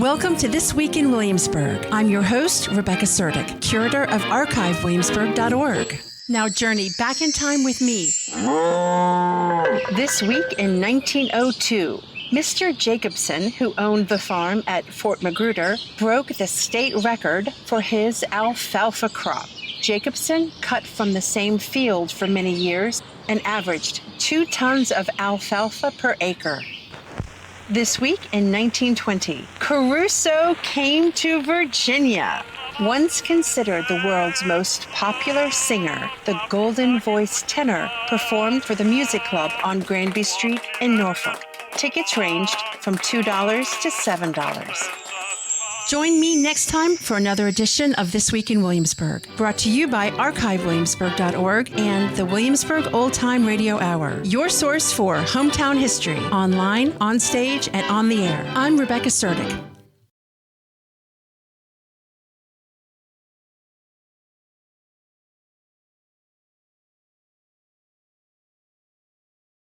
Welcome to This Week in Williamsburg. I'm your host, Rebecca Suerdieck, curator of archivewilliamsburg.org. Now journey back in time with me. This week in 1902, Mr. Jacobson, who owned the farm at Fort Magruder, broke the state record for his alfalfa crop. Jacobson cut from the same field for many years and averaged 2 tons of alfalfa per acre. This week in 1920, Caruso came to Virginia. Once considered the world's most popular singer, the golden voice tenor performed for the Music Club on Granby Street in Norfolk. Tickets ranged from $2 to $7. Join me next time for another edition of This Week in Williamsburg, brought to you by archivewilliamsburg.org and the Williamsburg Old Time Radio Hour, your source for hometown history, online, on stage, and on the air. I'm Rebecca Suerdieck.